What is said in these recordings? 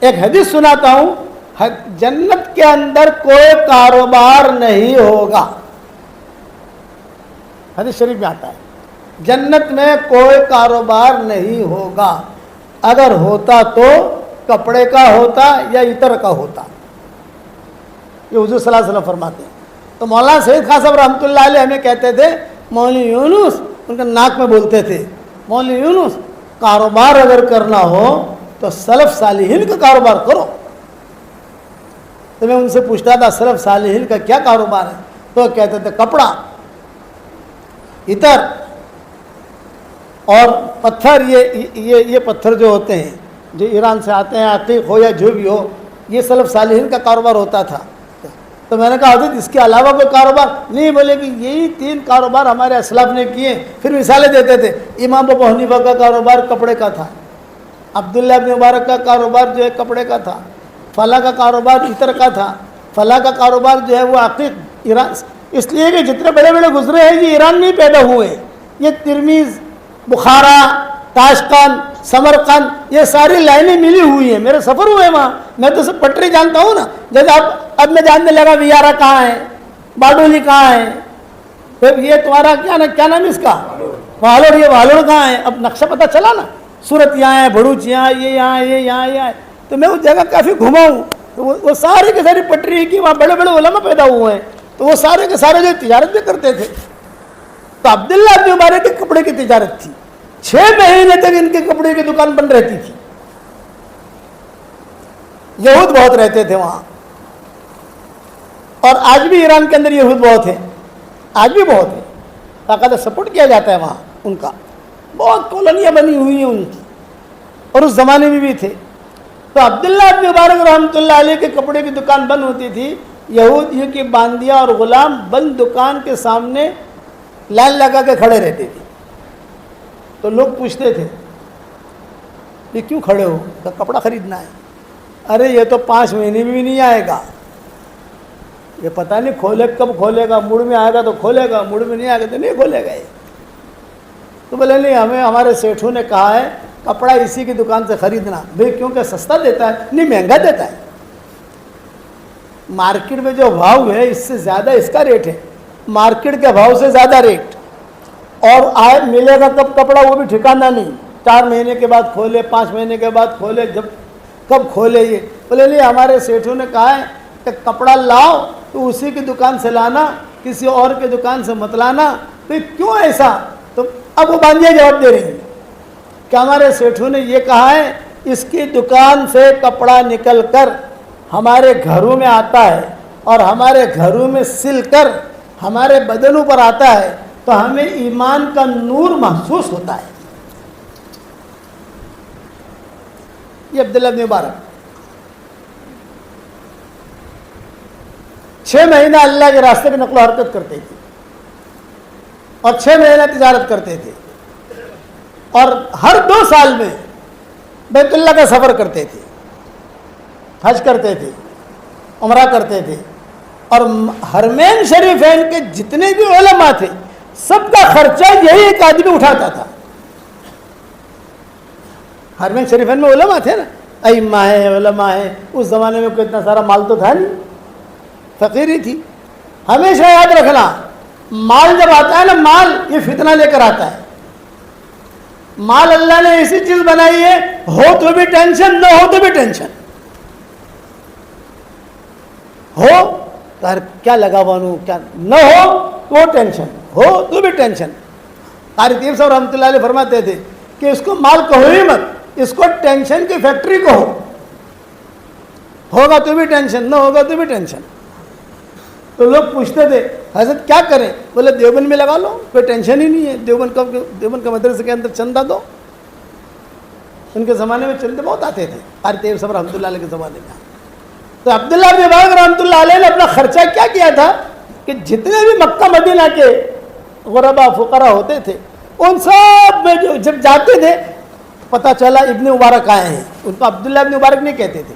ایک حدیث سناتا ہوں, جنت کے اندر کوئی کاروبار نہیں ہوگا. حدیث شریف میں آتا ہے جنت میں کوئی کاروبار نہیں ہوگا, اگر ہوتا تو کپڑے کا ہوتا یا عطر کا ہوتا. یہ حضور صلی اللہ علیہ وسلم فرماتے ہیں. تو مولانا سید خان صاحب رحمۃ اللہ علیہ ہمیں کہتے تھے, مولوی یونس, ان کے ناک میں بولتے تھے, مولوی یونس کاروبار اگر کرنا ہو تو سلف صالحین کا کاروبار کرو. تو میں ان سے پوچھتا تھا سلف صالحین کا کیا کاروبار ہے, تو کہتے تھے کپڑا, عطر اور پتھر. یہ پتھر جو ہوتے ہیں جو ایران سے آتے ہیں, عقیق ہو یا جو بھی ہو, یہ سلف صالحین کا کاروبار ہوتا تھا. تو میں نے کہا حضرت اس کے علاوہ کوئی کاروبار نہیں؟ بولے کہ یہی 3 کاروبار ہمارے اسلاف نے کیے. پھر مثالیں دیتے تھے, امام ابو حنیفہ کا کاروبار کپڑے کا تھا, عبداللہ بن مبارک کا کاروبار جو ہے کپڑے کا تھا, فلاں کا کاروبار عطر کا تھا, فلاں کا کاروبار جو ہے وہ عقیق ایران. اس لیے کہ جتنے بڑے بڑے گزرے ہیں یہ ایران میں ہی پیدا ہوئے. یہ ترمیز, بخارا, تاشقند, سمرقند, یہ ساری لائنیں ملی ہوئی ہیں. میرے سفر ہوئے وہاں, میں تو سب پٹری جانتا ہوں نا. جیسے اب میں جاننے لگا ویارا کہاں ہے, باڈولی کہاں ہے, پھر یہ تمہارا کیا نام ہے اس کا, والوڑ, یہ والوڑ کہاں ہے. اب نقشہ پتہ چلا نا, صورت یہاں ہے, بھڑوچ یہاں, یہ یہاں, یہ یہاں. تو میں اس جگہ کافی گھما ہوں. تو وہ سارے کے ساری پٹری کی, وہاں بڑے بڑے علماء پیدا ہوئے ہیں. تو وہ سارے کے سارے جو تجارت بھی کرتے تھے. تو عبداللہ بن مبارک کی کپڑے کی تجارت تھی. 6 مہینے تک ان کے کپڑے کی دکان بند رہتی تھی. یہود بہت رہتے تھے وہاں, اور آج بھی ایران کے اندر یہود بہت ہیں, آج بھی بہت ہیں. باقاعدہ سپورٹ کیا جاتا ہے وہاں ان کا. بہت کالونیاں بنی ہوئی ہیں ان کی, اور اس زمانے میں بھی تھے. تو عبداللہ بن مبارک رحمۃ اللہ علیہ کے کپڑے کی دکان بند ہوتی تھی. یہودیوں کی باندیاں اور غلام بند دکان کے سامنے لائن لگا کے کھڑے رہتے تھے. تو لوگ پوچھتے تھے یہ کیوں کھڑے ہو؟ تو کپڑا خریدنا ہے. ارے یہ تو 5 مہینے میں بھی نہیں آئے گا, یہ پتہ نہیں کھولے کب کھولے گا, موڈ میں آئے گا تو کھولے گا, موڈ میں نہیں آئے گا تو نہیں کھولے گا. یہ تو بولے نہیں, ہمیں ہمارے سیٹھوں نے کہا ہے کپڑا اسی کی دکان سے خریدنا. بھائی کیونکہ سستا دیتا ہے, نہیں مہنگا دیتا ہے. مارکیٹ میں جو بھاؤ ہے اس سے زیادہ اس کا ریٹ ہے, مارکیٹ کے بھاؤ سے زیادہ ریٹ. اور آئے ملے گا کب کپڑا وہ بھی ٹھکانا نہیں, 4 مہینے کے بعد کھولے, 5 مہینے کے بعد کھولے, جب کب کھولے. یہ بولے نہیں, ہمارے سیٹھوں نے کہا ہے کہ کپڑا لاؤ تو اسی کی دکان سے لانا, کسی اور کی دکان سے مت لانا. تو کیوں ایسا؟ تو اب وہ باندھیاں جواب دے رہی ہیں کہ ہمارے سیٹھوں نے یہ کہا ہے اس کی دکان سے کپڑا نکل کر ہمارے گھروں میں آتا ہے, اور ہمارے گھروں میں سل کر ہمارے بدنوں پر آتا ہے, تو ہمیں ایمان کا نور محسوس ہوتا ہے. یہ عبداللہ بن مبارک 6 مہینہ اللہ کے راستے میں نقل و حرکت کرتے تھے, اور 6 مہینہ تجارت کرتے تھے, اور ہر 2 سال میں بیت اللہ کا سفر کرتے تھے, حج کرتے تھے, عمرہ کرتے تھے. اور حرمین شریفین کے جتنے بھی علماء تھے سب کا خرچہ یہی ایک آدمی اٹھاتا تھا. حرمین شریفین میں علماء تھے نا, ائمہ ہیں, علماء ہیں. اس زمانے میں کوئی اتنا سارا مال تو تھا نہیں, فقیری تھی. ہمیشہ یاد رکھنا, مال جب آتا ہے نا, مال یہ فتنہ لے کر آتا ہے. مال اللہ نے ایسی چیز بنائی ہے, ہو تو بھی ٹینشن, نہ ہو تو بھی ٹینشن. ہو تو کیا لگا بنوں, کیا نہ ہو تو ٹینشن, ہو تو بھی ٹینشن. قاری طیب صاحب رحمۃ اللہ علیہ فرماتے تھے کہ اس کو مال کہو ہی مت, اس کو ٹینشن کی فیکٹری کہو. ہوگا تو بھی ٹینشن, نہ ہوگا تو بھی ٹینشن. تو لوگ پوچھتے تھے حضرت کیا کریں؟ بولے دیوبند میں لگا لو, کوئی ٹینشن ہی نہیں ہے. دیوبند کا مدرسے کے اندر چندہ دو. ان کے زمانے میں چندے بہت آتے تھے, قاری طیب صاحب رحمۃ اللہ علیہ کے زمانے میں. تو عبداللہ بن مبارک رحمۃ اللہ علیہ نے اپنا خرچہ کیا کیا تھا کہ جتنے بھی مکہ مدینہ کے غربا فقراء ہوتے تھے ان سب میں جب جاتے تھے پتہ چلا ابن مبارک آئے ہیں. ان کو عبداللہ ابن مبارک نہیں کہتے تھے,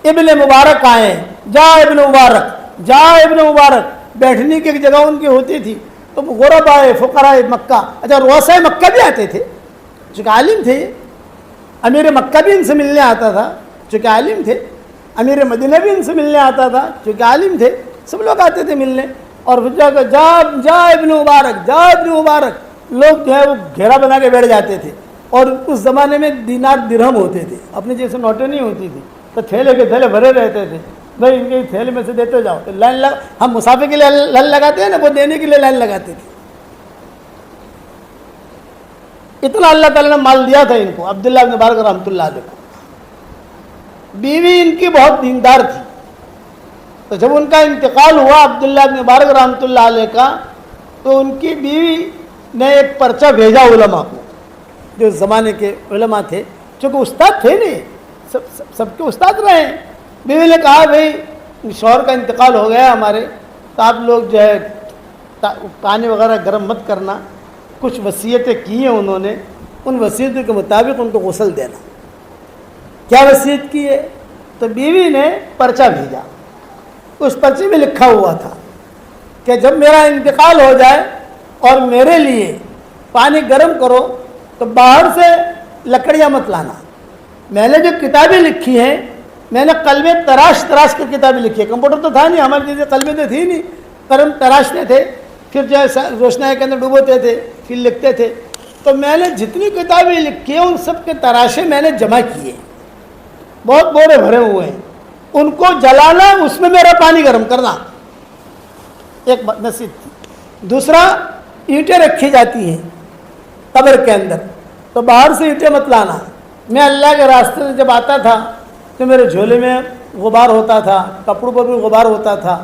ابن مبارک آئے ہیں, جا ابن مبارک, جا ابن مبارک. بیٹھنے کی ایک جگہ ان کی ہوتی تھی. تو غربا فقراء مکہ, اچھا رؤساء مکہ بھی آتے تھے, چونکہ عالم تھے, امیر مکہ بھی ان سے ملنے آتا تھا. چونکہ عالم تھے، امیر مدینہ بھی ان سے ملنے آتا تھا، چونکہ عالم تھے، سب لوگ آتے تھے ملنے، اور جا ابن مبارک، جا ابن مبارک، لوگ جو ہے وہ گھیرا بنا کے بیٹھ جاتے تھے۔ اور اس زمانے میں دینار درہم ہوتے تھے، اپنے جیسے نوٹیں نہیں ہوتی تھی، تو تھیلے کے تھیلے بھرے رہتے تھے، بھائی ان کے تھیلے میں سے دیتے جاؤ، تو لائن ہم مسافر کے لیے لائن لگاتے ہیں نا، وہ دینے کے لیے لائن لگاتے تھے۔ اتنا اللہ تعالیٰ نے مال دیا تھا ان کو، عبداللہ بن مبارک رحمۃ اللہ علیہ کو۔ بیوی ان کی بہت دیندار تھی، تو جب ان کا انتقال ہوا عبداللہ بن مبارک رحمۃ اللہ علیہ کا، تو ان کی بیوی نے ایک پرچہ بھیجا علماء کو، جو اس زمانے کے علماء تھے، چونکہ استاد تھے نہیں، سب کے استاد رہے ہیں۔ بیوی نے کہا بھئی شوہر کا انتقال ہو گیا ہمارے، تو آپ لوگ جو ہے پانی وغیرہ گرم مت کرنا، کچھ وصیتیں کی ہیں انہوں نے، ان وصیتوں کے مطابق ان کو غسل دینا۔ کیا وصیت کی ہے؟ تو بیوی نے پرچہ بھیجا، اس پرچے میں لکھا ہوا تھا کہ جب میرا انتقال ہو جائے اور میرے لیے پانی گرم کرو تو باہر سے لکڑیاں مت لانا۔ میں نے جو کتابیں لکھی ہیں، میں نے قلمیں تراش کر کتابیں لکھی ہے، کمپیوٹر تو تھا نہیں، ہماری جیسے قلمیں تو تھی نہیں، قلم تراشتے تھے، پھر جو ہے روشنائی کے اندر ڈوبوتے تھے، پھر لکھتے تھے۔ تو میں نے جتنی کتابیں لکھی ہیں ان سب کے تراشے میں نے جمع کیے، بہت بورے بھرے ہوئے ہیں، ان کو جلانا، اس میں میرا پانی گرم کرنا، ایک نصیحت تھی۔ دوسرا، اینٹیں رکھی جاتی ہیں قبر کے اندر، تو باہر سے اینٹیں مت لانا۔ میں اللہ کے راستے سے جب آتا تھا تو میرے جھولے میں غبار ہوتا تھا، کپڑوں پر بھی غبار ہوتا تھا،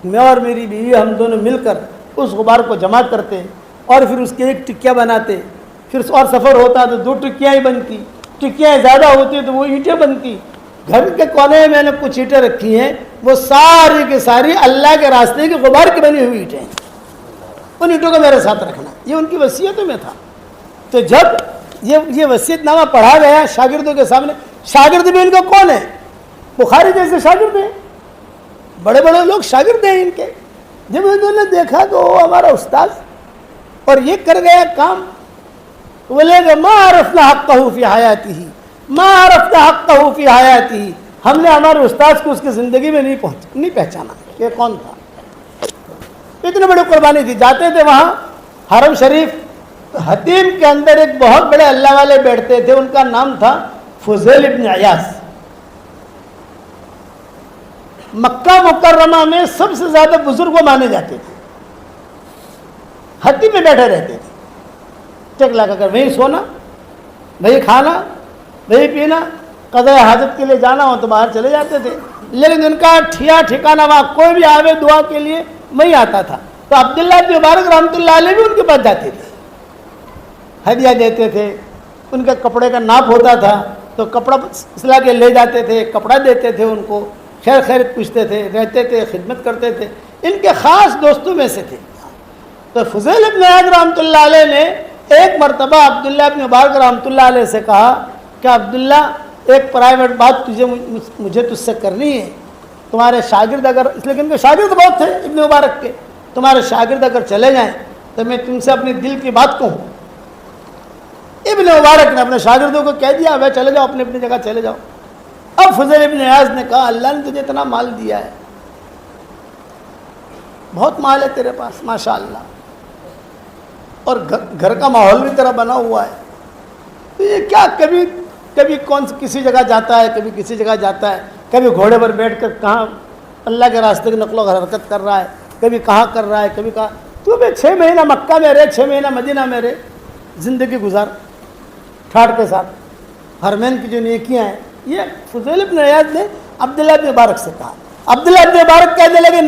میں اور میری بیوی ہم دونوں مل کر اس غبار کو جمع کرتے اور پھر اس کی ایک ٹکیا بناتے، پھر اور سفر ہوتا تو 2 ٹکیاں ہی بنتی، ٹکیاں زیادہ ہوتی تو وہ اینٹیں بنتی۔ گھر کے کونے میں نے کچھ اینٹیں رکھی ہیں، وہ ساری کی ساری اللہ کے راستے کی غبار کی بنی ہوئی اینٹیں ہیں، ان اینٹوں کو میرے ساتھ رکھنا، یہ ان کی وصیتوں میں تھا۔ تو جب یہ وصیت نامہ پڑھا گیا شاگردوں کے سامنے، شاگرد بھی ان کو کون ہے؟ بخاری جیسے شاگرد ہیں، بڑے بڑے لوگ شاگرد ہیں ان کے۔ جب انہوں نے دیکھا کہ وہ ہمارا استاد اور یہ کر گیا کام، بولے گا ما عرفنا حقہ فی حیاتہ، ما عرفنا حقہ فی حیاتہ، ہم نے ہمارے استاد کو اس کی زندگی میں نہیں پہچانا یہ کون تھا۔ اتنی بڑی قربانی تھی۔ جاتے تھے وہاں حرم شریف، حتیم کے اندر ایک بہت بڑے اللہ والے بیٹھتے تھے، ان کا نام تھا فضیل ابن عیاض۔ مکہ مکرمہ میں سب سے زیادہ بزرگ وہ مانے جاتے تھے، حتیم میں بیٹھے رہتے تھے، ٹک لگا کر وہیں سونا، وہیں کھانا، وہیں پینا، قضاء حاجت کے لیے جانا ہو تو باہر چلے جاتے تھے، لیکن ان کا ٹھکانا وہاں کوئی بھی آوے دعا کے لیے نہیں آتا تھا۔ تو عبداللہ بن مبارک رحمۃ اللہ علیہ بھی ان کے پاس جاتے تھے، ہدیہ دیتے تھے، ان کا کپڑے کا ناپ ہوتا تھا تو کپڑا سلا کے لے جاتے تھے، کپڑا دیتے تھے ان کو، خیر خیریت پوچھتے تھے، رہتے تھے، خدمت کرتے تھے، ان کے خاص دوستوں میں سے تھے۔ تو فضیل ابن عیاض رحمۃ اللہ علیہ نے ایک مرتبہ عبداللہ ابن مبارک رحمۃ اللہ علیہ سے کہا کہ عبداللہ ایک پرائیویٹ بات مجھے تجھ سے کرنی ہے، تمہارے شاگرد اگر، اس لیے کہ ان کے شاگرد بہت تھے ابن مبارک کے، تمہارے شاگرد اگر چلے جائیں تو میں تم سے اپنے دل کی بات کہوں۔ ابن مبارک نے اپنے شاگردوں کو کہہ دیا بھائی چلے جاؤ، اپنی اپنی جگہ چلے جاؤ۔ اب فضیل ابن عیاض نے کہا اللہ نے تجھے اتنا مال دیا ہے، بہت مال ہے تیرے پاس ماشاءاللہ، اور گھر کا ماحول بھی تیرا بنا ہوا ہے، تو یہ کیا کبھی کسی جگہ جاتا ہے، کبھی کسی جگہ جاتا ہے، کبھی گھوڑے پر بیٹھ کر کہاں اللہ کے راستے کی نقل و حرکت کر رہا ہے، کبھی کہاں کر رہا ہے، کبھی کہاں، تو بھی 6 مہینہ مکہ میں رہے، 6 مہینہ مدینہ میں رہے، زندگی گزار ٹھاٹ کے ساتھ، حرمین کی جو نیکیاں ہیں۔ یہ فضیل ابن عیاض نے عبداللہ ابن مبارک سے کہا، عبداللہ ابن مبارک کہنے لگے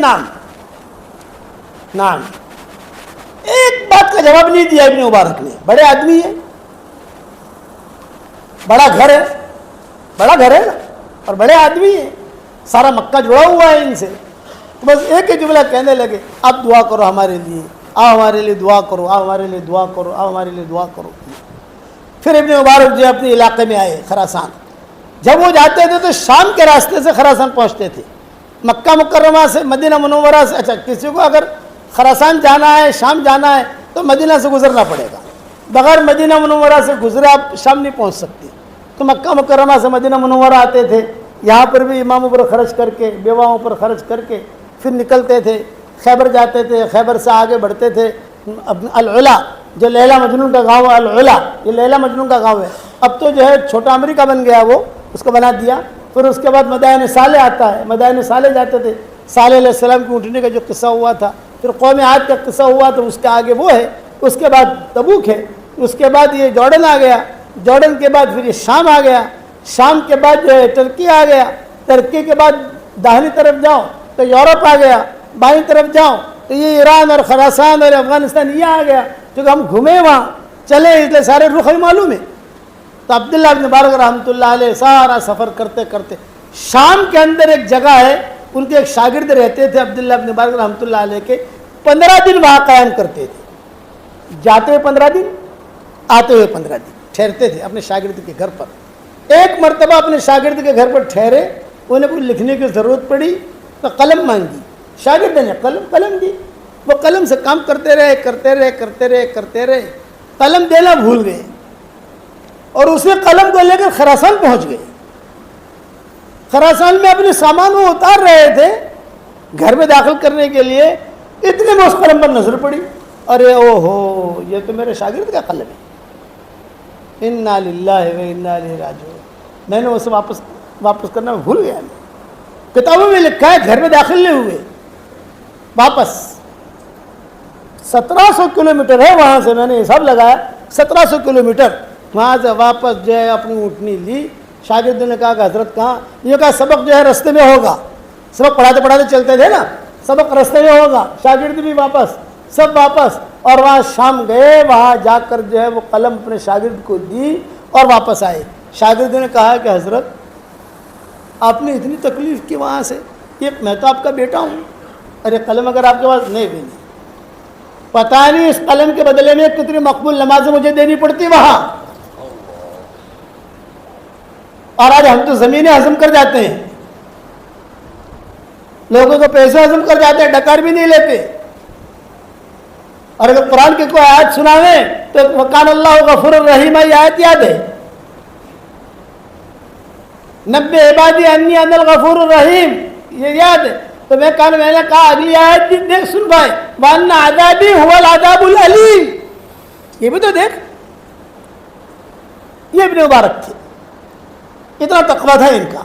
نام، ایک بات کا جواب نہیں دیا ابن مبارک نے، بڑے آدمی ہیں، بڑا گھر ہے نا، اور بڑے آدمی ہیں، سارا مکہ جڑا ہوا ہے ان سے، بس ایک ہی جملہ کہنے لگے اب دعا کرو ہمارے لیے، آؤ ہمارے لیے دعا کرو، آؤ ہمارے لیے دعا کرو، آؤ ہمارے لیے دعا کرو۔ پھر ابن مبارک جو اپنے علاقے میں آئے خراسان، جب وہ جاتے تھے تو شام کے راستے سے خراسان پہنچتے تھے، مکہ مکرمہ سے مدینہ منورہ سے، اچھا کسی کو اگر خراسان جانا ہے، شام جانا ہے تو مدینہ سے گزرنا پڑے گا، بغیر مدینہ منورہ سے گزرے آپ شام نہیں پہنچ سکتے، تو مکہ مکرمہ سے مدینہ منورہ آتے تھے، یہاں پر بھی اماموں پر خرچ کر کے، بیواؤں پر خرچ کر کے پھر نکلتے تھے، خیبر جاتے تھے، خیبر سے آگے بڑھتے تھے العلا، جو لیلا مجنون کا گاؤں ہے، العلا یہ لیلا مجنون کا گاؤں ہے، اب تو جو ہے چھوٹا امریکہ بن گیا، وہ اس کو بنا دیا۔ پھر اس کے بعد مدائن صالح آتا ہے، مدائن صالح جاتے تھے، صالح علیہ السلام کی اٹھنے کا جو قصہ ہوا تھا، پھر قوم عاد کا قصہ ہوا تو اس کے آگے وہ ہے، اس کے بعد تبوک ہے، اس کے بعد یہ جارڈن آ گیا، جارڈن کے بعد پھر یہ شام آ گیا، شام کے بعد جو ہے ترکی آ گیا، ترکی کے بعد داہنی طرف جاؤ تو یورپ آ گیا، بائیں طرف جاؤ تو یہ ایران اور خراسان اور افغانستان یہ آ گیا، کیونکہ ہم گھومے وہاں چلے اس لیے سارے رخ ہمیں معلوم ہے۔ تو عبداللہ بن مبارک رحمۃ اللہ علیہ سارا سفر کرتے کرتے شام کے اندر ایک جگہ ہے، ان کے ایک شاگرد رہتے تھے عبداللہ بن مبارک رحمۃ اللہ علیہ کے، 15 دن وہاں قیام کرتے تھے، جاتے ہوئے 15 دن، آتے ہوئے 15 دن ٹھہرتے تھے اپنے شاگرد کے گھر پر۔ ایک مرتبہ اپنے شاگرد کے گھر پر ٹھہرے، انہیں کوئی لکھنے کی ضرورت پڑی تو قلم مانگی، شاگرد نے قلم دی، وہ قلم سے کام کرتے رہے، قلم دینا بھول گئے اور اسی قلم کو لے کر خراسان پہنچ گئے۔ خراسان میں اپنے سامان وہ اتار رہے تھے گھر میں داخل کرنے کے لیے، اتنے میں اس قلم پر نظر پڑی، ارے او ہو یہ تو میرے شاگرد کا قلم ہے، انا للہ و انا الیہ راجعون، میں نے اسے واپس کرنا بھول گیا۔ کتابوں میں لکھا ہے گھر میں داخل نہیں ہوئے، واپس 1700 کلومیٹر ہے وہاں سے، میں نے حساب لگایا 1700 کلومیٹر، وہاں سے واپس جو ہے اپنی اونٹنی لی۔ شاگردوں نے کہا کہ حضرت کہاں؟ یہ کہا سبق جو ہے رستے میں ہوگا، سبق پڑھاتے چلتے تھے نا، سبق رستے میں ہوگا۔ شاگرد بھی واپس، سب واپس، اور وہاں شام گئے، وہاں جا کر جو ہے وہ قلم اپنے شاگرد کو دی اور واپس آئے۔ شاگردوں نے کہا کہ حضرت آپ نے اتنی تکلیف کی وہاں سے، یہ میں تو آپ کا بیٹا ہوں، ارے قلم اگر آپ کے پاس نہیں بھی نہیں، پتہ نہیں اس قلم کے بدلے میں کتنی مقبول نمازیں مجھے دینی پڑتی وہاں، اور آج ہم تو زمینیں ہضم کر جاتے ہیں، لوگوں کو پیسے ہضم کر جاتے ہیں، ڈکار بھی نہیں لیتے، اور اگر قرآن کی کوئی آیت سناویں تو وَقَانَ اللَّهُ غَفُورٌ رَحِيمٌ یہ آیت یاد ہے، نبّئ عبادی انی انا الغفور الرحیم، یہ یاد ہے، تو میں نے کہا اگلی آیت بھی دیکھ سن بھائی، وَأَنَّ عَذَابِي هُوَ الْعَذَابُ الْأَلِيمُ، یہ بھی تو دیکھ، یہ ابن مبارک تھے، اتنا تقویٰ تھا ان کا۔